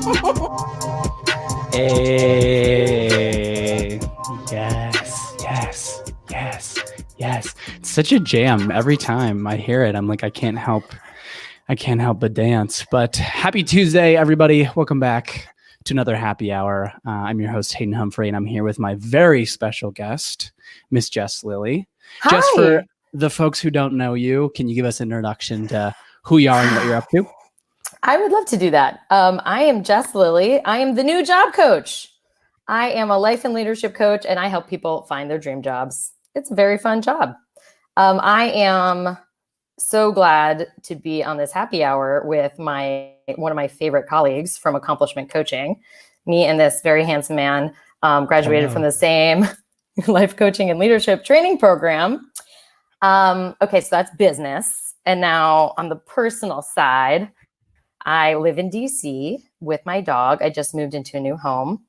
Hey, yes. It's such a jam every time I hear it. I'm like, I can't help but dance. But happy Tuesday, everybody. Welcome back to another happy hour. I'm your host, Hayden Humphrey, and I'm here with my very special guest, Miss Jess Lilly. Hi. Jess, for the folks who don't know you, can you give us an introduction to who you are and what you're up to? I would love to do that. I am Jess Lilly. I am the new job coach. I am a life and leadership coach, and I help people find their dream jobs. It's a very fun job. I am so glad to be on this happy hour with one of my favorite colleagues from Accomplishment Coaching. Me and this very handsome man graduated from the same life coaching and leadership training program. Okay, so that's business. And now on the personal side, I live in DC with my dog. I just moved into a new home.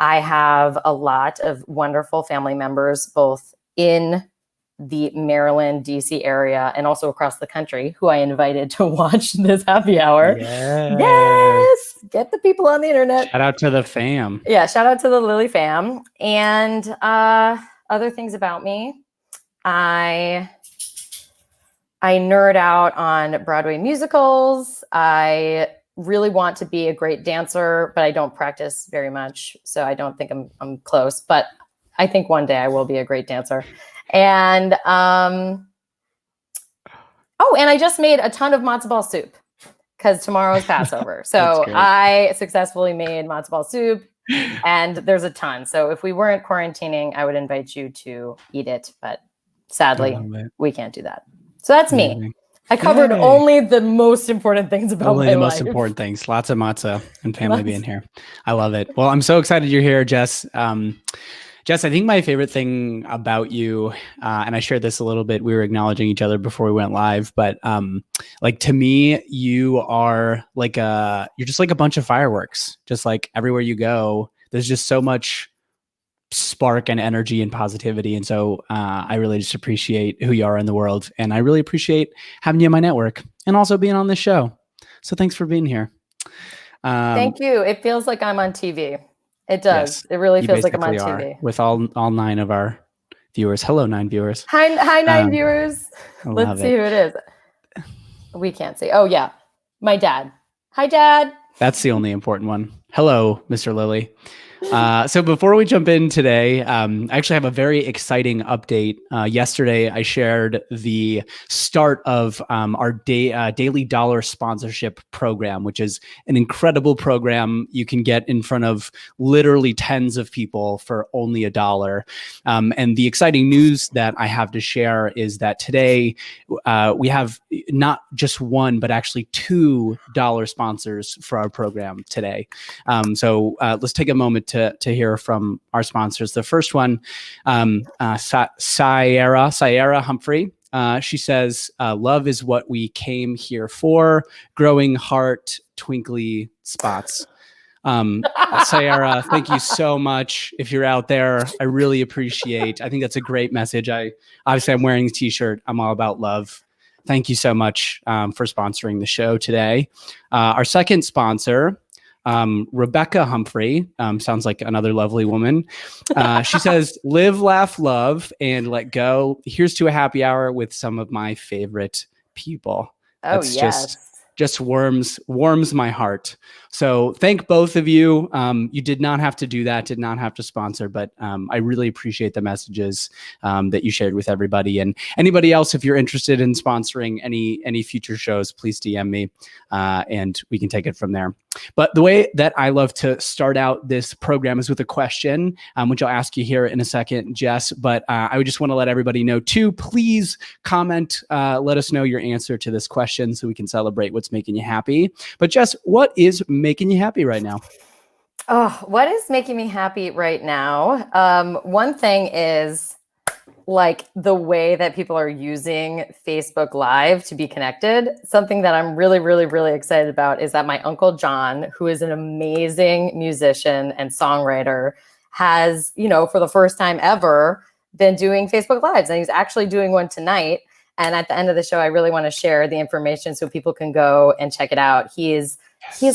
I have a lot of wonderful family members, both in the Maryland, DC area, and also across the country, who I invited to watch this happy hour. Yes! Get the people on the internet. Shout out to the fam. Yeah, shout out to the Lilly fam. And other things about me. I nerd out on Broadway musicals. I really want to be a great dancer, but I don't practice very much. So I don't think I'm close, but I think one day I will be a great dancer. And, and I just made a ton of matzo ball soup because tomorrow is Passover. So I successfully made matzo ball soup and there's a ton. So if we weren't quarantining, I would invite you to eat it, but sadly we can't do that. So that's me. I covered only the most important things about my life. Only the most important things. Lots of matzah and family being here. I love it. Well, I'm so excited you're here, Jess. Jess, I think my favorite thing about you, and I shared this a little bit, we were acknowledging each other before we went live, but like to me, you are like you're just like a bunch of fireworks. Just like everywhere you go, there's just so much spark and energy and positivity. And so I really just appreciate who you are in the world. And I really appreciate having you in my network and also being on this show. So thanks for being here. Thank you. It feels like I'm on TV. It does. Yes, it really feels like I'm on TV. With all 9 of our viewers. Hello, 9 viewers. Hi 9 viewers. Let's see who it is. We can't see. Oh, yeah. My dad. Hi, Dad. That's the only important one. Hello, Mr. Lilly. So before we jump in today, I actually have a very exciting update. Yesterday, I shared the start of our Daily Dollar sponsorship program, which is an incredible program. You can get in front of literally tens of people for only $1. And the exciting news that I have to share is that today we have not just one, but actually $2 sponsors for our program today. So let's take a moment to hear from our sponsors. The first one, Sayara Humphrey. She says, love is what we came here for. Growing heart, twinkly spots. Sayara, thank you so much. If you're out there, I really appreciate. I think that's a great message. I'm wearing a t-shirt. I'm all about love. Thank you so much for sponsoring the show today. Our second sponsor, Rebecca Humphrey, sounds like another lovely woman. She says, live, laugh, love, and let go. Here's to a happy hour with some of my favorite people. That's just warms my heart. So thank both of you. You did not have to do that, did not have to sponsor, but I really appreciate the messages that you shared with everybody. And anybody else, if you're interested in sponsoring any future shows, please DM me and we can take it from there. But the way that I love to start out this program is with a question, which I'll ask you here in a second, Jess. But I would just want to let everybody know too, please comment, let us know your answer to this question so we can celebrate what's making you happy. But Jess, what is making you happy right now? Oh, what is making me happy right now? One thing is like the way that people are using Facebook Live to be connected. Something that I'm really, really, really excited about is that my Uncle John, who is an amazing musician and songwriter, has, for the first time ever, been doing Facebook Lives. And he's actually doing one tonight. And at the end of the show, I really want to share the information so people can go and check it out. He's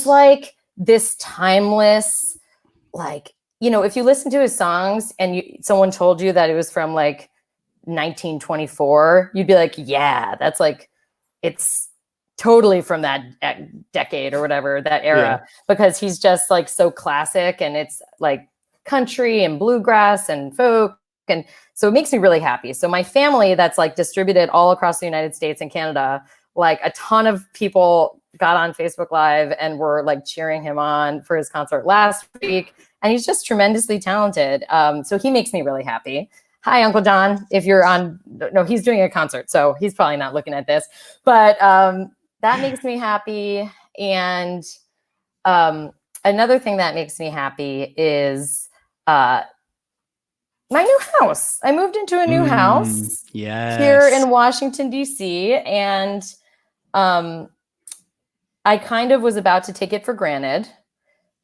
like this timeless, like, you know, if you listen to his songs and someone told you that it was from like 1924, you'd be like, yeah, that's like, it's totally from that decade or whatever, that era, because he's just like so classic, and it's like country and bluegrass and folk. And so it makes me really happy. So my family that's like distributed all across the United States and Canada, like a ton of people got on Facebook Live and were like cheering him on for his concert last week. And he's just tremendously talented. So he makes me really happy. Hi, Uncle John. If you're on, no, he's doing a concert, so he's probably not looking at this, but that makes me happy. And another thing that makes me happy is my new house. I moved into a new house here in Washington, D.C. And I kind of was about to take it for granted,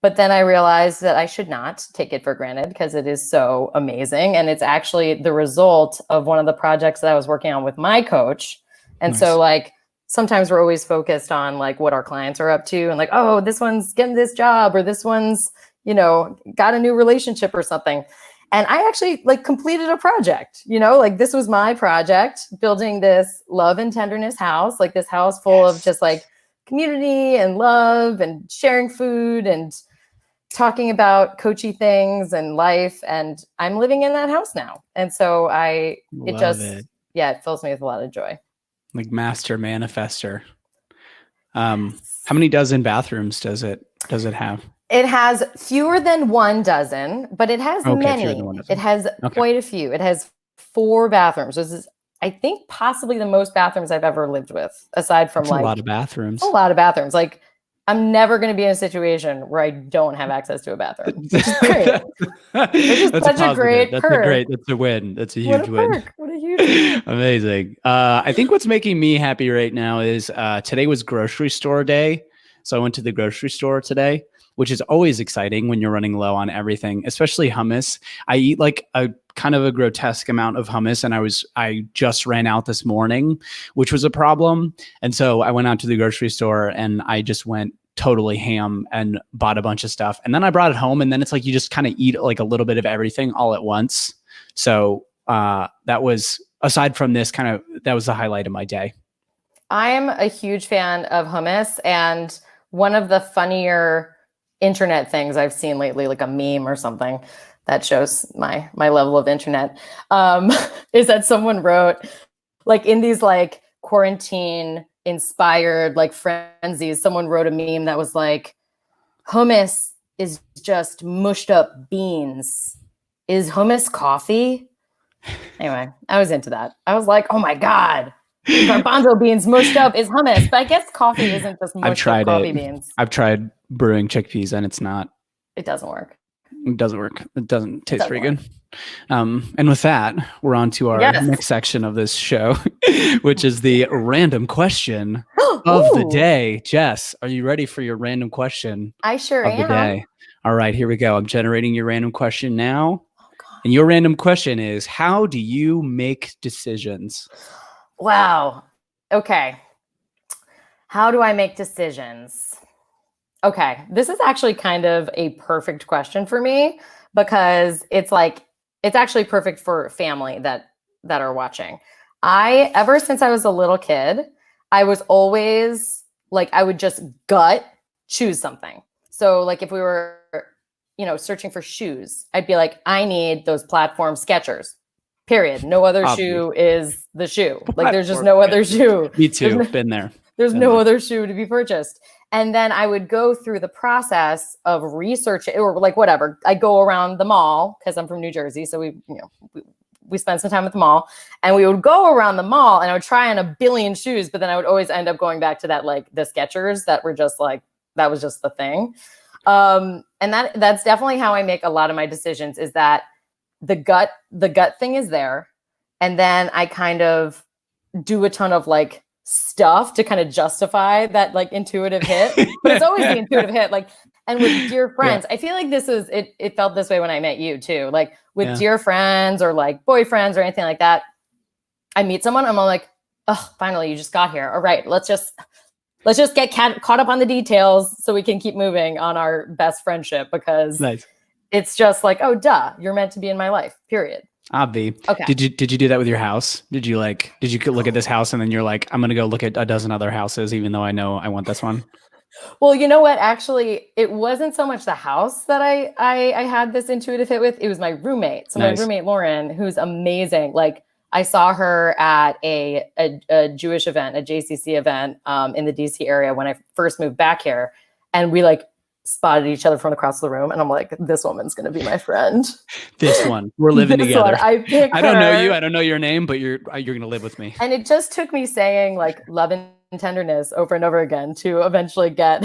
but then I realized that I should not take it for granted because it is so amazing. And it's actually the result of one of the projects that I was working on with my coach. And so like, sometimes we're always focused on like what our clients are up to and like, oh, this one's getting this job, or this one's, you know, got a new relationship or something. And I actually like completed a project, you know, like this was my project, building this love and tenderness house, like this house full of just like community and love and sharing food and talking about coachy things and life. And I'm living in that house now. And so it fills me with a lot of joy. Like master manifester. How many dozen bathrooms does it have? It has fewer than 1 dozen, but it has many. It has quite a few. It has 4 bathrooms. This is, I think, possibly the most bathrooms I've ever lived with, aside from like a lot of bathrooms. A lot of bathrooms. Like, I'm never going to be in a situation where I don't have access to a bathroom. Which is great. Which is such a great perk. That's a win. That's a huge win. What a huge win. Amazing. I think what's making me happy right now is today was grocery store day. So I went to the grocery store today, which is always exciting when you're running low on everything, especially hummus. I eat like a kind of a grotesque amount of hummus, and I just ran out this morning, which was a problem. And so I went out to the grocery store and I just went totally ham and bought a bunch of stuff. And then I brought it home, and then it's like you just kind of eat like a little bit of everything all at once. So that was, aside from this, that was the highlight of my day. I am a huge fan of hummus, and one of the funnier internet things I've seen lately, like a meme or something that shows my level of internet, is that someone wrote, like, in these like quarantine inspired like frenzies, someone wrote a meme that was like, hummus is just mushed up beans. Is hummus coffee? Anyway, I was into that. I was like, oh my God, garbanzo beans mushed up is hummus. But I guess coffee isn't just mushed up coffee beans. I've tried brewing chickpeas and it's not. It doesn't work. It doesn't work. It doesn't taste very good. And with that, we're on to our next section of this show, which is the random question of the day. Jess, are you ready for your random question? I sure am. The day? All right, here we go. I'm generating your random question now. And your random question is, how do you make decisions? Wow. Okay. How do I make decisions? Okay. This is actually kind of a perfect question for me, because it's actually perfect for family that are watching. Ever since I was a little kid, I was always like, I would just gut choose something. So like if we were, searching for shoes, I'd be like, I need those platform Skechers, period. No other shoe is the shoe. Like there's just no other shoe. Me too. Been there. There's no other shoe to be purchased. And then I would go through the process of research, or like whatever. I go around the mall because I'm from New Jersey. So we spend some time at the mall, and we would go around the mall and I would try on a billion shoes, but then I would always end up going back to that, like the Skechers that were just like, that was just the thing. And that's definitely how I make a lot of my decisions, is that the gut thing is there. And then I kind of do a ton of like stuff to kind of justify that like intuitive hit, but it's always the intuitive hit. Like, and with dear friends, I feel like it felt this way when I met you too. Like with dear friends or like boyfriends or anything like that, I meet someone, I'm all like, oh, finally you just got here. All right, let's let's just get caught up on the details so we can keep moving on our best friendship, because Nice. it's just like, oh, duh, you're meant to be in my life, period. Obvi. Okay. Did you do that with your house? Did you look at this house and then you're like, I'm going to go look at a dozen other houses, even though I know I want this one? Well, you know what? Actually, it wasn't so much the house that I had this intuitive hit with. It was my roommate. So Nice. my roommate, Lauren, who's amazing. Like, I saw her at a Jewish event, a JCC event in the DC area when I first moved back here. And we like spotted each other from across the room. And I'm like, this woman's going to be my friend. This one. We're living together. I don't know you. I don't know your name, but you're going to live with me. And it just took me saying like love and tenderness over and over again to eventually get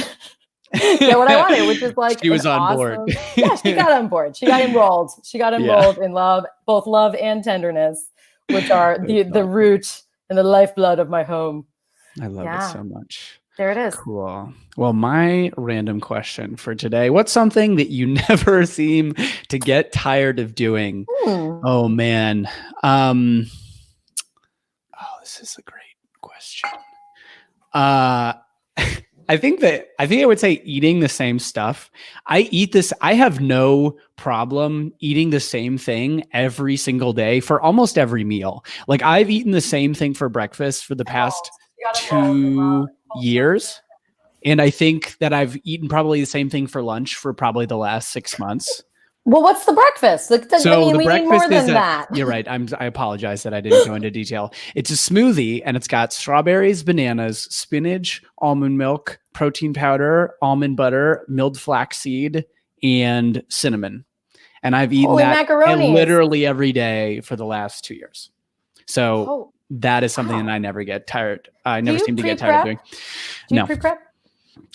what I wanted, which is like she was on board. Yeah, she got on board. She got enrolled. She got enrolled in love, both love and tenderness, which are the root and the lifeblood of my home. I love it so much. There it is. Cool. Well, my random question for today, what's something that you never seem to get tired of doing? Oh man. This is a great question. I think I would say eating the same stuff. I have no problem eating the same thing every single day for almost every meal. Like I've eaten the same thing for breakfast for the past 2 years. And I think that I've eaten probably the same thing for lunch for probably the last 6 months. Well, what's the breakfast? Like, so the we breakfast need more than is that. You're right. I apologize that I didn't go into detail. It's a smoothie, and it's got strawberries, bananas, spinach, almond milk, protein powder, almond butter, milled flaxseed, and cinnamon. And I've eaten that literally every day for the last 2 years. So that is something that I never get tired. I never seem to get tired of doing. Do you pre-prep?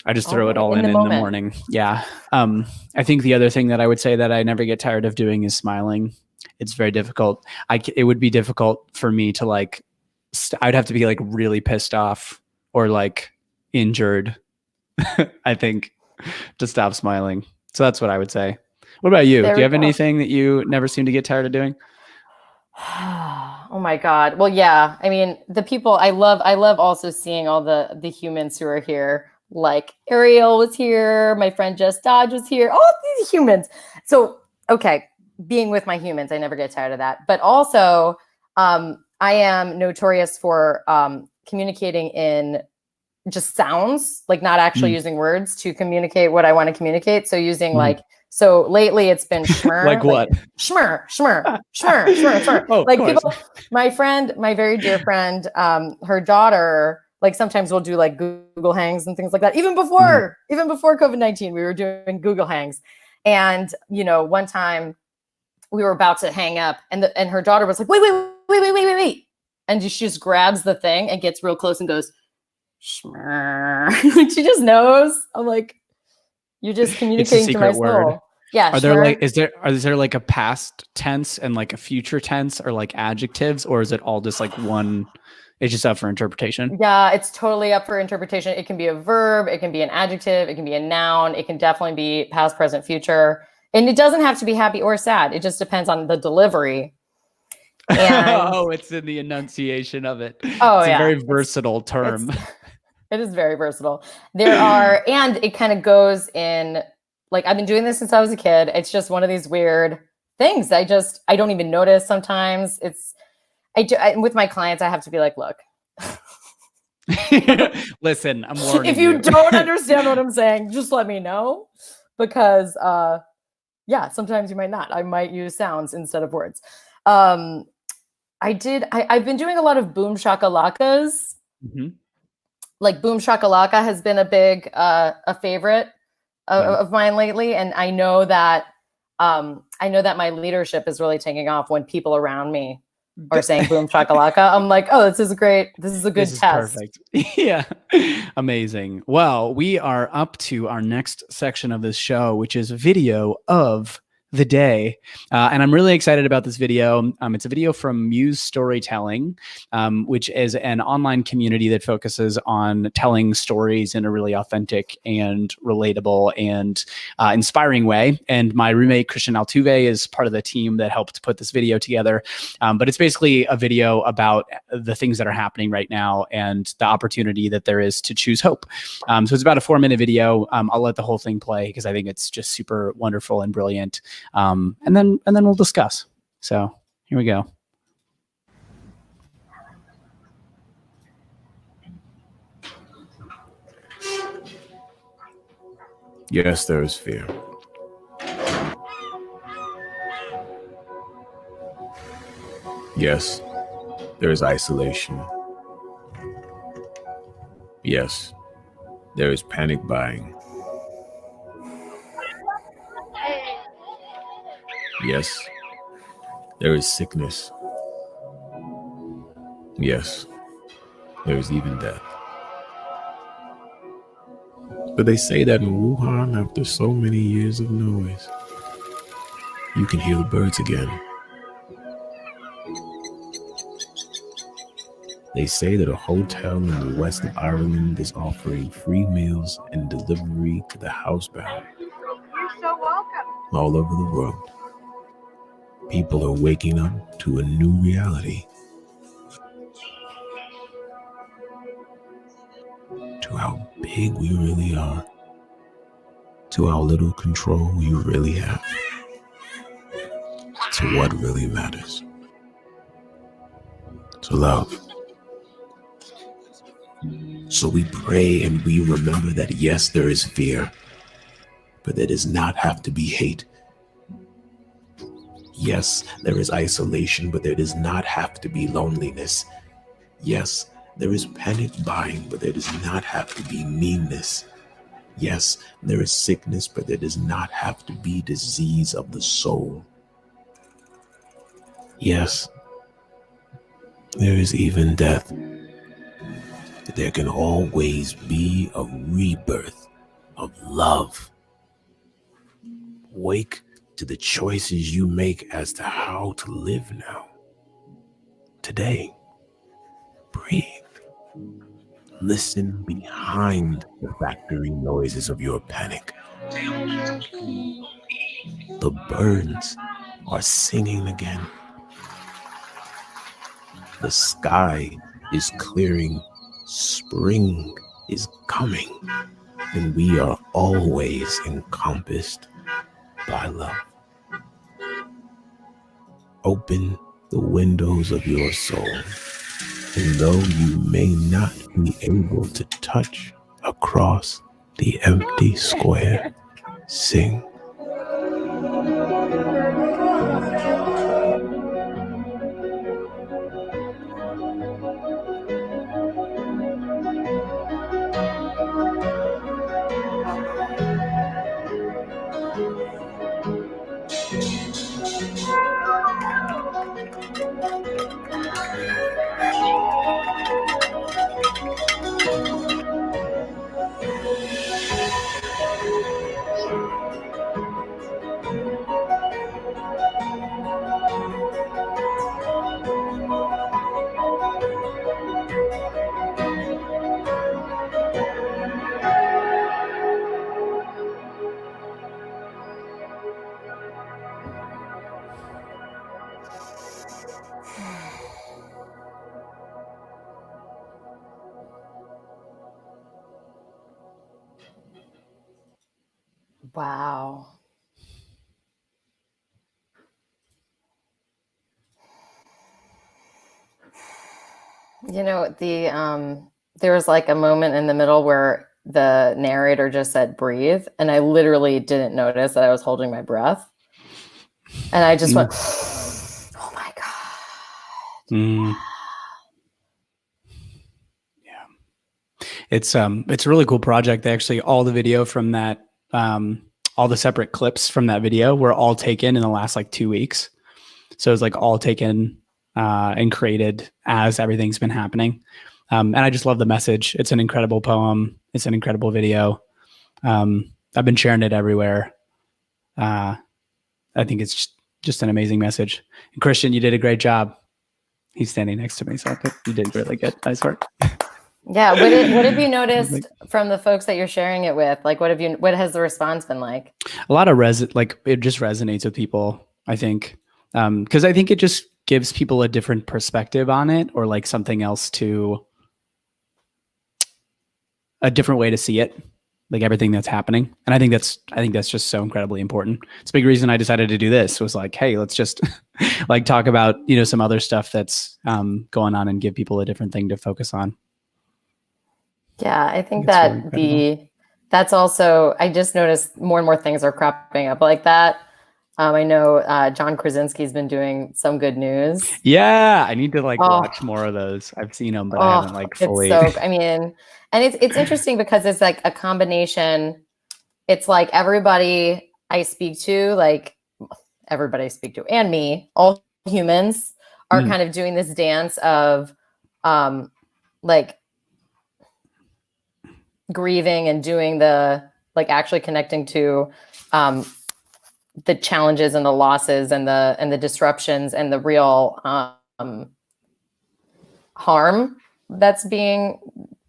I just throw it all in the morning. Yeah. I think the other thing that I would say that I never get tired of doing is smiling. It's very difficult. It would be difficult for me to like, I'd have to be like really pissed off or like injured, I think, to stop smiling. So that's what I would say. What about you? Do you have anything that you never seem to get tired of doing? Oh my God. Well, yeah. I mean, the people I love also seeing all the humans who are here. Like Ariel was here. My friend Jess Dodge was here. All these humans. So, okay. Being with my humans, I never get tired of that. But also, I am notorious for communicating in just sounds, like not actually using words to communicate what I want to communicate. So using so lately it's been schmur. Like what? Schmur, schmur, schmur, schmur, schmur. Oh, like people, my very dear friend, her daughter, like sometimes we'll do like Google Hangs and things like that. Even before COVID-19, we were doing Google Hangs. And, you know, one time we were about to hang up and her daughter was like, wait. And she just grabs the thing and gets real close and goes, schmur. She just knows. I'm like, you're just communicating to my soul. Yeah. Are there is there like a past tense and like a future tense or like adjectives, or is it all just like one? It's just up for interpretation. Yeah, it's totally up for interpretation. It can be a verb, it can be an adjective, it can be a noun, it can definitely be past, present, future. And it doesn't have to be happy or sad. It just depends on the delivery. And it's in the enunciation of it. Oh, it's yeah. a very versatile term. It is very versatile. And it kind of goes in, like, I've been doing this since I was a kid. It's just one of these weird things. I don't even notice sometimes. With my clients, I have to be like, look. Listen, I'm warning if you don't understand what I'm saying, just let me know. Because, sometimes you might not. I might use sounds instead of words. I've been doing a lot of boom shakalakas. Mm-hmm. Like boom shakalaka has been a big, a favorite of mine lately. And I know that my leadership is really taking off when people around me are saying boom shakalaka. I'm like, oh, this is great. This is a good test. Perfect. Yeah. Amazing. Well, we are up to our next section of this show, which is video of the day. And I'm really excited about this video. It's a video from Muse Storytelling, which is an online community that focuses on telling stories in a really authentic and relatable and inspiring way. And my roommate, Christian Altuve, is part of the team that helped put this video together. But it's basically a video about the things that are happening right now and the opportunity that there is to choose hope. So it's about a 4-minute video. I'll let the whole thing play because I think it's just super wonderful and brilliant. And then we'll discuss. So here we go. Yes, there is fear. Yes, there is isolation. Yes, there is panic buying. Yes, there is sickness. Yes, there is even death. But they say that in Wuhan, after so many years of noise, you can hear the birds again. They say that a hotel in the west of Ireland is offering free meals and delivery to the housebound. You're so welcome. All over the world, people are waking up to a new reality. To how big we really are. To how little control we really have. To what really matters. To love. So we pray and we remember that yes, there is fear, but there does not have to be hate. Yes, there is isolation, but there does not have to be loneliness. Yes, there is panic buying, but there does not have to be meanness. Yes, there is sickness, but there does not have to be disease of the soul. Yes, there is even death. There can always be a rebirth of love. Wake to the choices you make as to how to live now. Today, breathe. Listen behind the factory noises of your panic. The birds are singing again. The sky is clearing. Spring is coming, and we are always encompassed by love. Open the windows of your soul, and though you may not be able to touch across the empty square, sing. Wow. You know, there was like a moment in the middle where the narrator just said breathe, and I literally didn't notice that I was holding my breath. And I just went, oh my God. Yeah. It's a really cool project. Actually, all the video from that, all the separate clips from that video were all taken in the last like 2 weeks. So it's like all taken and created as everything's been happening. And I just love the message. It's an incredible poem. It's an incredible video. I've been sharing it everywhere. I think it's just an amazing message. And Christian, you did a great job. He's standing next to me, so you did really good. Nice work. Yeah. What have you noticed from the folks that you're sharing it with? Like, what has the response been like? A lot of it just resonates with people, I think. Because I think it just gives people a different perspective on it, or like something else a different way to see it, like everything that's happening. And I think that's just so incredibly important. It's a big reason I decided to do this, was like, hey, let's just like talk about, some other stuff that's going on and give people a different thing to focus on. Yeah, I think that that's also, I just noticed more and more things are cropping up like that. I know John Krasinski's been doing some good news. Yeah, I need to watch more of those. I've seen them, but I haven't fully. And it's interesting because it's like a combination. It's like everybody I speak to, and me, all humans are kind of doing this dance of grieving and doing the actually connecting to the challenges and the losses and the disruptions and the real harm that's being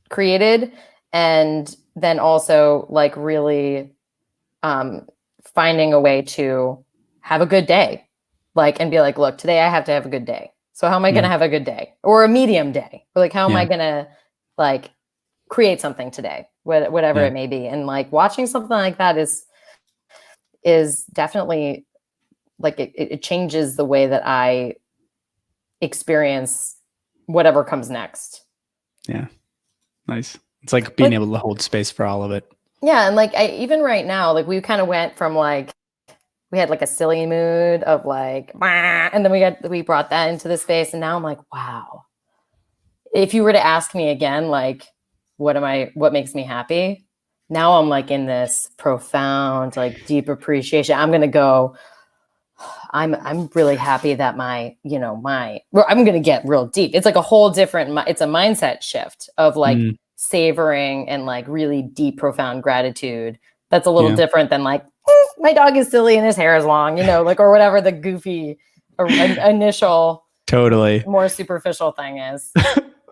created, and then also really finding a way to have a good day, and be like, look, today I have to have a good day. So how am I going to have a good day, or a medium day? Or how am I going to create something today, whatever it may be. And watching something like that is definitely it changes the way that I experience whatever comes next. Yeah. Nice. It's like being able to hold space for all of it. Yeah. And even right now, we kind of went from we had a silly mood of and then we brought that into the space. And now I'm like, wow, if you were to ask me again, what makes me happy? Now I'm in this profound, deep appreciation. I'm going to go, I'm really happy that I'm going to get real deep. It's a whole different, it's a mindset shift of savoring and really deep, profound gratitude. That's a little different than my dog is silly and his hair is long, or whatever the goofy initial, totally more superficial thing is.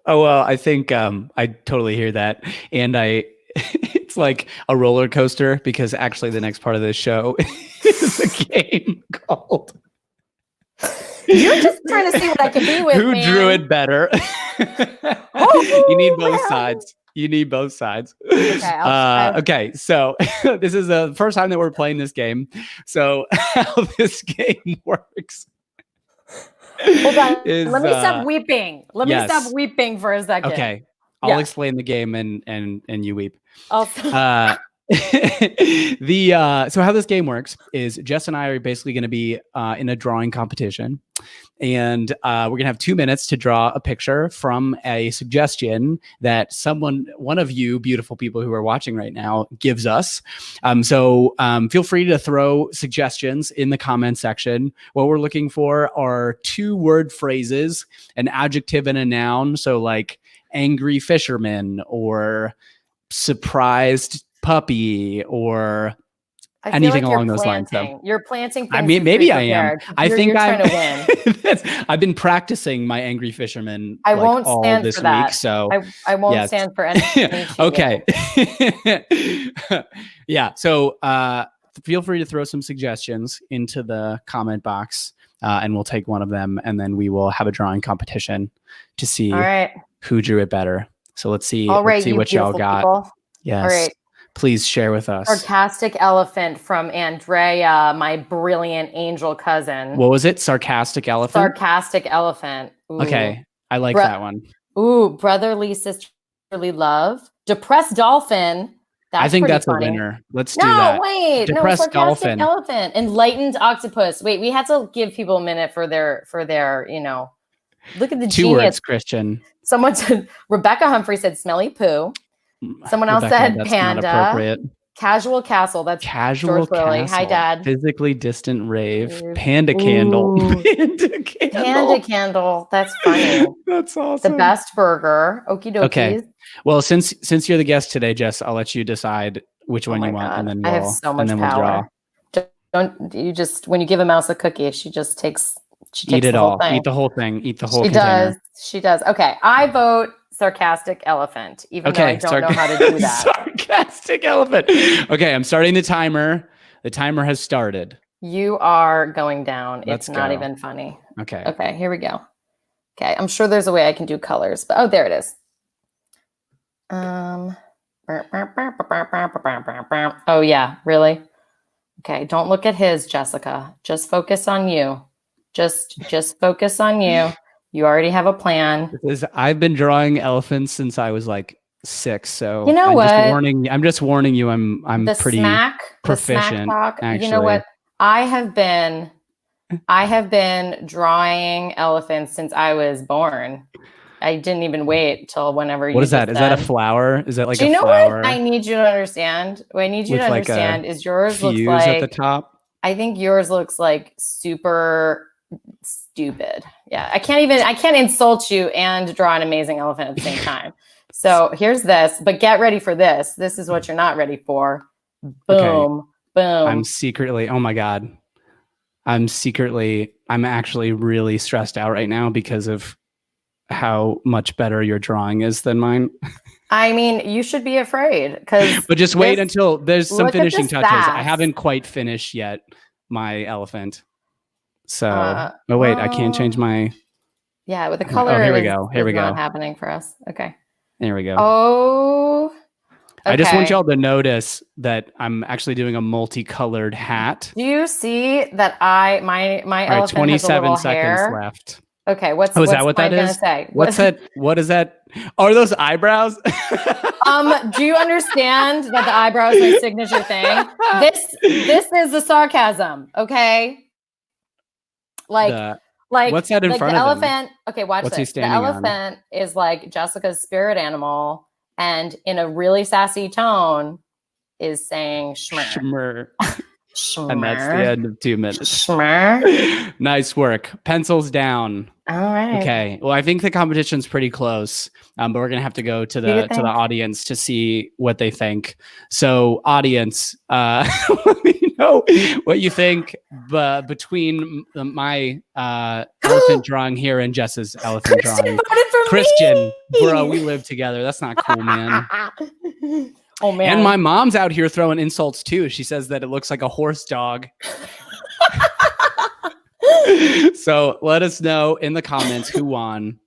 Oh, well, I think I totally hear that. And it's like a roller coaster, because actually the next part of this show is a game called You're just trying to see what I can be with. Who man. Drew It Better? You need both sides. Okay, okay, so this is the first time that we're playing this game. So how this game works. Hold on. Let me stop weeping. Let me stop weeping for a second. Okay. I'll explain the game and you weep. So how this game works is Jess and I are basically going to be in a drawing competition, and we're going to have 2 minutes to draw a picture from a suggestion that one of you beautiful people who are watching right now gives us. So feel free to throw suggestions in the comment section. What we're looking for are 2-word phrases, an adjective and a noun. So angry fisherman, or surprised puppy, or anything along those lines. So you're planting things. I mean, maybe I am. You're trying to win. I've been practicing my angry fisherman. I won't all stand this for that. week, so I won't stand for anything. Okay. Yeah. So feel free to throw some suggestions into the comment box, and we'll take one of them, and then we will have a drawing competition to see who drew it better. So let's see. Let's see what y'all got. People. Yes. All right. Please share with us. Sarcastic Elephant from Andrea, my brilliant angel cousin. What was it? Sarcastic Elephant? Sarcastic Elephant. Ooh. Okay. I like that one. Ooh, brotherly, sisterly love. Depressed Dolphin. I think that's funny. A winner. Let's do that. No, wait. Depressed Sarcastic Dolphin. Elephant. Enlightened Octopus. Wait, we had to give people a minute for their, look at the 2 genius. words, Christian. Someone said, Rebecca Humphrey said smelly poo. Someone else said panda. Casual castle. That's casual castle. Hi, Dad. Physically distant rave. Panda candle. Panda candle. That's funny. That's awesome. The best burger. Okie dokies. Okay. Well, since you're the guest today, Jess, I'll let you decide which one you want, and then we'll draw. Don't you just when you give a mouse a cookie, she takes Eat it the whole all. thing. Eat the whole thing. Eat the whole She container. does. She does. Okay, I vote sarcastic elephant, even though I don't know how to do that. Sarcastic elephant. Okay, I'm starting the timer. The timer has started. You are going down. Let's it's not go. even funny. Okay. Okay, here we go. Okay, I'm sure there's a way I can do colors, but oh, there it is. Oh yeah, really? Okay, don't look at his, Jessica. Just focus on you. Just focus on you. You already have a plan. I've been drawing elephants since I was like 6, so you know what? I'm just warning you. I'm the pretty smack, proficient. The smack talk. Actually. You know what? I have been drawing elephants since I was born. I didn't even wait till whenever. What is that? Is that a flower? Is that like Do you a know flower? what I need you to understand? What I need you to understand is yours looks like at the top. I think yours looks like super stupid. Yeah, I can't insult you and draw an amazing elephant at the same time. So here's this, but get ready for this. This is what you're not ready for. Boom, boom. I'm secretly, oh my God. I'm actually really stressed out right now because of how much better your drawing is than mine. I mean, you should be afraid but just wait until there's some finishing touches. Fast. I haven't quite finished yet my elephant. So, oh wait, I can't change my. Yeah, with the color. Oh, here we go. Here we go. Not happening for us. Okay. There we go. Oh. Okay. I just want y'all to notice that I'm actually doing a multicolored hat. Do you see that my elephant 27 has a little seconds hair? left. Okay, what's is that what that is? Say? What's that? What is that? Are those eyebrows? Do you understand that the eyebrow is my signature thing? This is the sarcasm, okay? Like what's that in front the of elephant? him? Okay, watch What's this. He the elephant on? Is like Jessica's spirit animal, and in a really sassy tone, is saying "schmer." And that's the end of 2 minutes. Schmer. Nice work. Pencils down. All right. Okay. Well, I think the competition's pretty close, but we're gonna have to go to the audience to see what they think. So, audience, let me know what you think between my elephant drawing here and Jess's elephant drawing. Voted for Christian, me. bro, we live together. That's not cool, man. Oh man. And my mom's out here throwing insults too. She says that it looks like a horse dog. So let us know in the comments who won,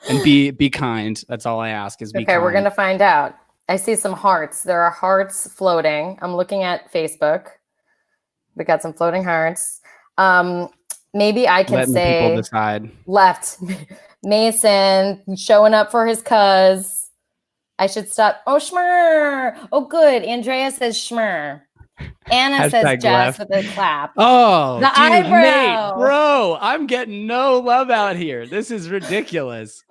and be kind. That's all I ask is be kind. Okay, we're gonna find out. I see some hearts. There are hearts floating. I'm looking at Facebook. We got some floating hearts. Maybe I can say people decide. Left. Mason showing up for his cuz. I should stop. Oh, schmer. Oh, good. Andrea says schmer. Anna says Jess with a clap. Oh, the eyebrow. Nate, bro, I'm getting no love out here. This is ridiculous.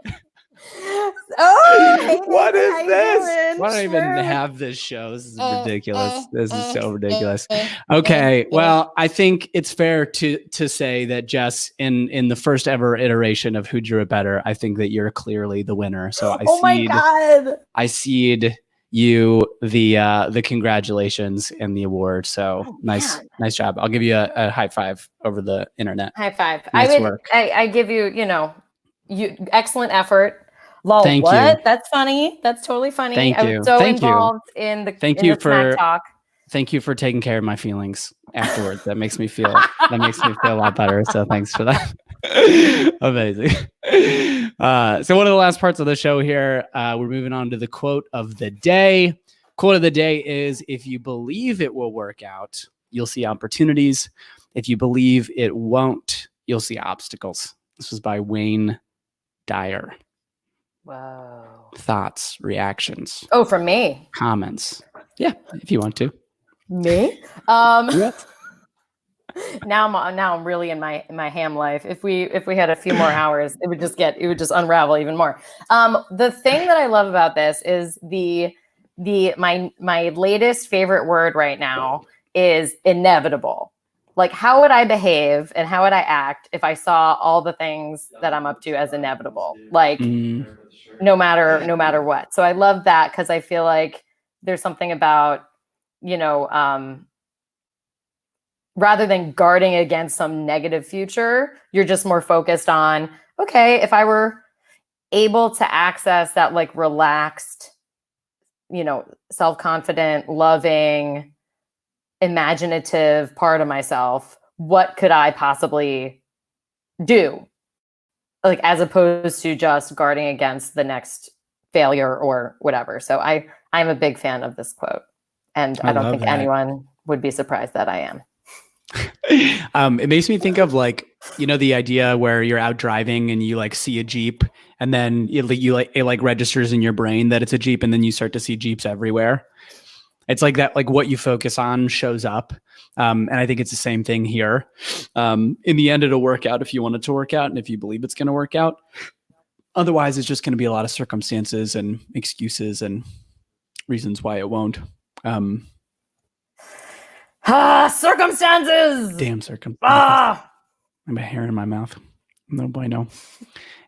Oh, what is this? Why don't I even have this show? This is ridiculous. This is so ridiculous. Okay, well, I think it's fair to say that Jess, in the first ever iteration of Who Drew It Better, I think that you're clearly the winner. So I cede you the congratulations and the award. So nice job. I'll give you a high five over the internet. High five. Nice work. I give you, you excellent effort. Lol, Thank what? you. That's funny. That's totally funny. Thank you. I was so involved in the smack talk. Thank you for taking care of my feelings afterwards. That makes me feel a lot better. So thanks for that. Amazing. So one of the last parts of the show here, we're moving on to the quote of the day. Quote of the day is, if you believe it will work out, you'll see opportunities. If you believe it won't, you'll see obstacles. This was by Wayne Dyer. Wow. Thoughts, reactions. Oh, from me. Comments. Yeah, if you want to. Me? Yes. Now I'm really in my ham life. If we had a few more hours, it would just unravel even more. The thing that I love about this is my latest favorite word right now is inevitable. Like, how would I behave and how would I act if I saw all the things that I'm up to as inevitable? Like, no matter what. So I love that because I feel like there's something about, rather than guarding against some negative future, you're just more focused on, okay, if I were able to access that like relaxed, self-confident, loving, imaginative part of myself, what could I possibly do? Like, as opposed to just guarding against the next failure or whatever. So I'm a big fan of this quote. And I don't think anyone would be surprised that I am. It makes me think of like, the idea where you're out driving and you like see a Jeep and then it registers in your brain that it's a Jeep, and then you start to see Jeeps everywhere. It's like that, like what you focus on shows up. And I think it's the same thing here. In the end, it'll work out if you want it to work out and if you believe it's going to work out. Otherwise, it's just going to be a lot of circumstances and excuses and reasons why it won't. Circumstances. Damn circumstances. I have a hair in my mouth. No bueno.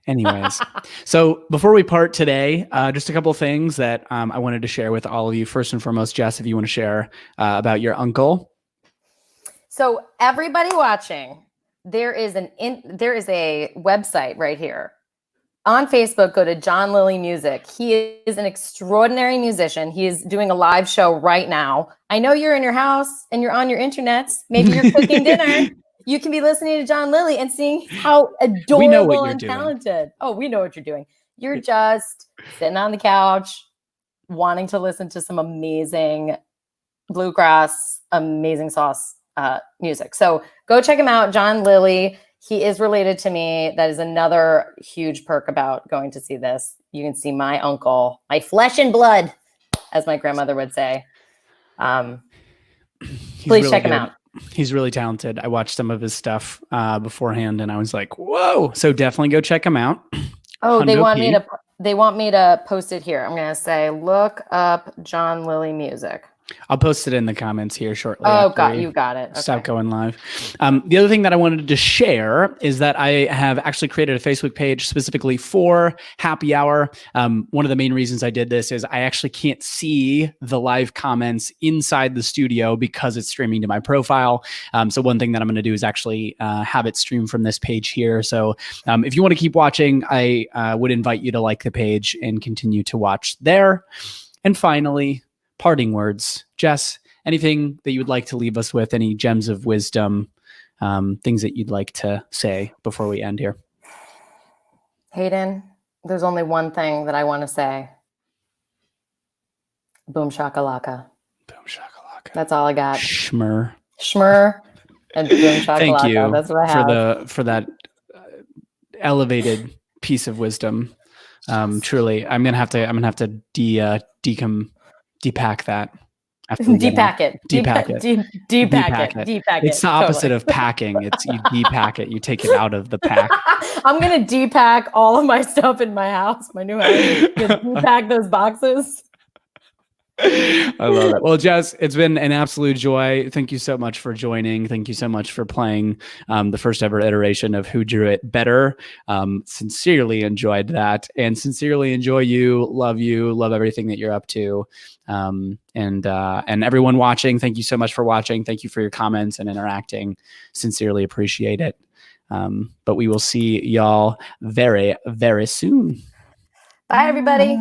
Anyways, so before we part today, just a couple of things that I wanted to share with all of you. First and foremost, Jess, if you want to share about your uncle. So everybody watching, there is a website right here. On Facebook, go to John Lilly Music. He is an extraordinary musician. He is doing a live show right now. I know you're in your house and you're on your internets. Maybe you're cooking dinner. You can be listening to John Lilly and seeing how adorable and talented. Oh, we know what you're doing. You're just sitting on the couch, wanting to listen to some amazing bluegrass, amazing sauce music. So go check him out, John Lilly. He is related to me. That is another huge perk about going to see this. You can see my uncle, my flesh and blood, as my grandmother would say. Please check him out. He's really talented. I watched some of his stuff beforehand, and I was like, "Whoa!" So definitely go check him out. Oh, they want me to post it here. I'm gonna say, look up John Lilly Music. I'll post it in the comments here shortly. Oh, you got it. Okay. Stop going live. The other thing that I wanted to share is that I have actually created a Facebook page specifically for Happy Hour. One of the main reasons I did this is I actually can't see the live comments inside the studio because it's streaming to my profile. So one thing that I'm going to do is actually have it stream from this page here. So if you want to keep watching, I would invite you to like the page and continue to watch there. And finally, parting words. Jess, anything that you would like to leave us with, any gems of wisdom, things that you'd like to say before we end here? Hayden, there's only one thing that I want to say. Boom shakalaka. Boom shakalaka. That's all I got. Schmur and boom shakalaka. Thank you. That's what I have. for that elevated piece of wisdom. Truly, I'm gonna have to depack that. Depack it. It's the opposite of packing. It's you depack it. You take it out of the pack. I'm gonna depack all of my stuff in my house, my new house. Depack those boxes. I love it. Well, Jess, it's been an absolute joy. Thank you so much for joining. Thank you so much for playing the first ever iteration of Who Drew It Better. Sincerely enjoyed that, and sincerely enjoy you, love everything that you're up to. And everyone watching, thank you so much for watching. Thank you for your comments and interacting. Sincerely appreciate it. But we will see y'all very, very soon. Bye, everybody.